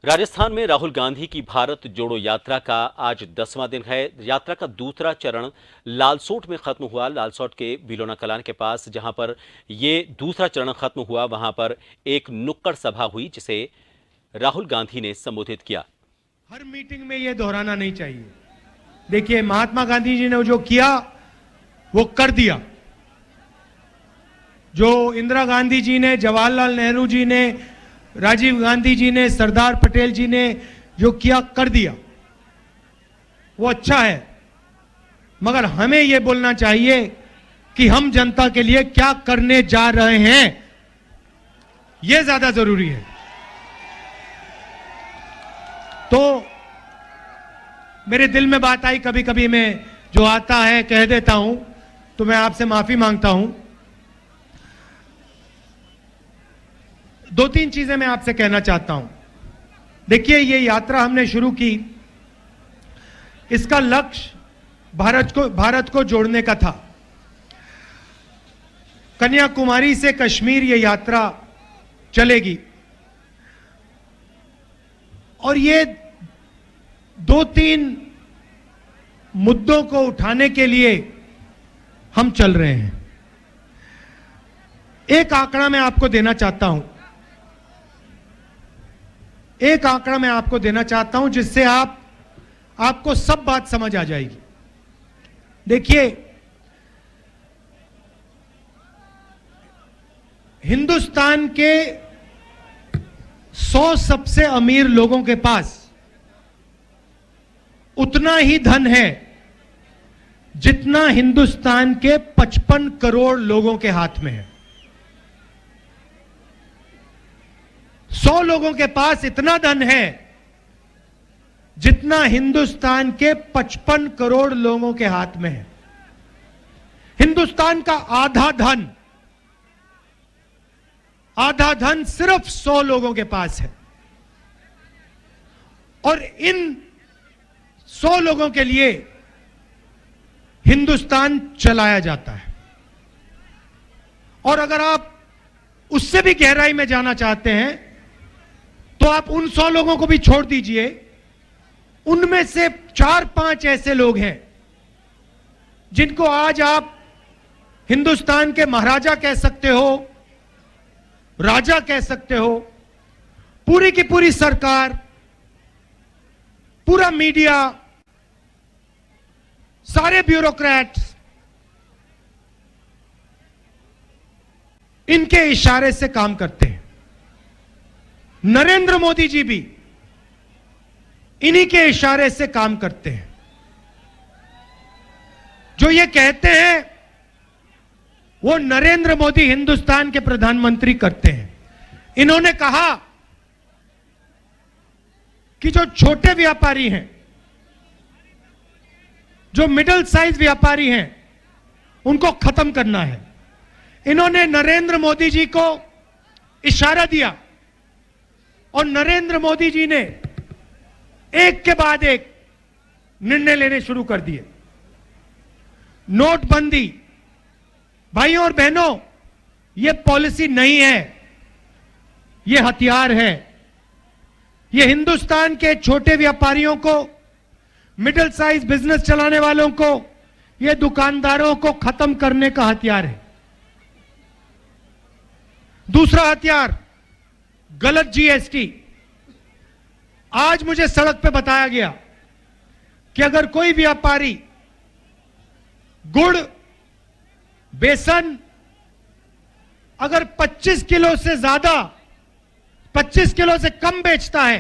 राजस्थान में राहुल गांधी की भारत जोड़ो यात्रा का आज 10वां दिन है। यात्रा का दूसरा चरण लालसोट में खत्म हुआ। लालसोट के बिलोना कलान के पास जहां पर ये दूसरा चरण खत्म हुआ, वहां पर एक नुक्कड़ सभा हुई जिसे राहुल गांधी ने संबोधित किया। हर मीटिंग में यह दोहराना नहीं चाहिए। देखिए, महात्मा गांधी जी ने जो किया वो कर दिया। जो इंदिरा गांधी जी ने, जवाहरलाल नेहरू जी ने, राजीव गांधी जी ने, सरदार पटेल जी ने जो किया कर दिया, वो अच्छा है। मगर हमें यह बोलना चाहिए कि हम जनता के लिए क्या करने जा रहे हैं, यह ज्यादा जरूरी है। तो मेरे दिल में बात आई, कभी कभी मैं जो आता है कह देता हूं, तो मैं आपसे माफी मांगता हूं। दो तीन चीजें मैं आपसे कहना चाहता हूं। देखिए, ये यात्रा हमने शुरू की, इसका लक्ष्य भारत को जोड़ने का था। कन्याकुमारी से कश्मीर ये यात्रा चलेगी और ये दो तीन मुद्दों को उठाने के लिए हम चल रहे हैं। एक आंकड़ा मैं आपको देना चाहता हूं, जिससे आपको सब बात समझ आ जाएगी। देखिए, हिंदुस्तान के 100 सबसे अमीर लोगों के पास उतना ही धन है जितना हिंदुस्तान के 55 करोड़ लोगों के हाथ में है। 100 लोगों के पास इतना धन है जितना हिंदुस्तान के 55 करोड़ लोगों के हाथ में है। हिंदुस्तान का आधा धन सिर्फ 100 लोगों के पास है और इन 100 लोगों के लिए हिंदुस्तान चलाया जाता है। और अगर आप उससे भी गहराई में जाना चाहते हैं तो आप उन 100 लोगों को भी छोड़ दीजिए। उनमें से 4-5 ऐसे लोग हैं जिनको आज आप हिंदुस्तान के महाराजा कह सकते हो, राजा कह सकते हो। पूरी की पूरी सरकार, पूरा मीडिया, सारे ब्यूरोक्रेट्स इनके इशारे से काम करते हैं। नरेंद्र मोदी जी भी इन्हीं के इशारे से काम करते हैं। जो ये कहते हैं वो नरेंद्र मोदी हिंदुस्तान के प्रधानमंत्री करते हैं। इन्होंने कहा कि जो छोटे व्यापारी हैं, जो मिडिल साइज व्यापारी हैं, उनको खत्म करना है। इन्होंने नरेंद्र मोदी जी को इशारा दिया और नरेंद्र मोदी जी ने एक के बाद एक निर्णय लेने शुरू कर दिए। नोटबंदी, भाइयों और बहनों, यह पॉलिसी नहीं है, यह हथियार है। यह हिंदुस्तान के छोटे व्यापारियों को, मिडिल साइज बिजनेस चलाने वालों को, यह दुकानदारों को खत्म करने का हथियार है। दूसरा हथियार, गलत जीएसटी। आज मुझे सड़क पे बताया गया कि अगर कोई व्यापारी गुड़, बेसन अगर 25 किलो से ज्यादा, 25 किलो से कम बेचता है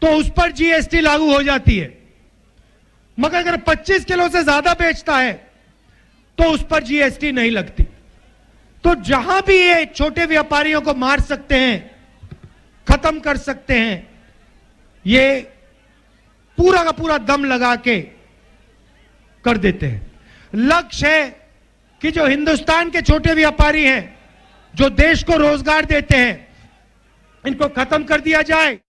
तो उस पर जीएसटी लागू हो जाती है। मगर अगर 25 किलो से ज्यादा बेचता है तो उस पर जीएसटी नहीं लगती। तो जहां भी ये छोटे व्यापारियों को मार सकते हैं, खत्म कर सकते हैं, ये पूरा का पूरा दम लगा के कर देते हैं। लक्ष्य है कि जो हिंदुस्तान के छोटे व्यापारी हैं, जो देश को रोजगार देते हैं, इनको खत्म कर दिया जाए।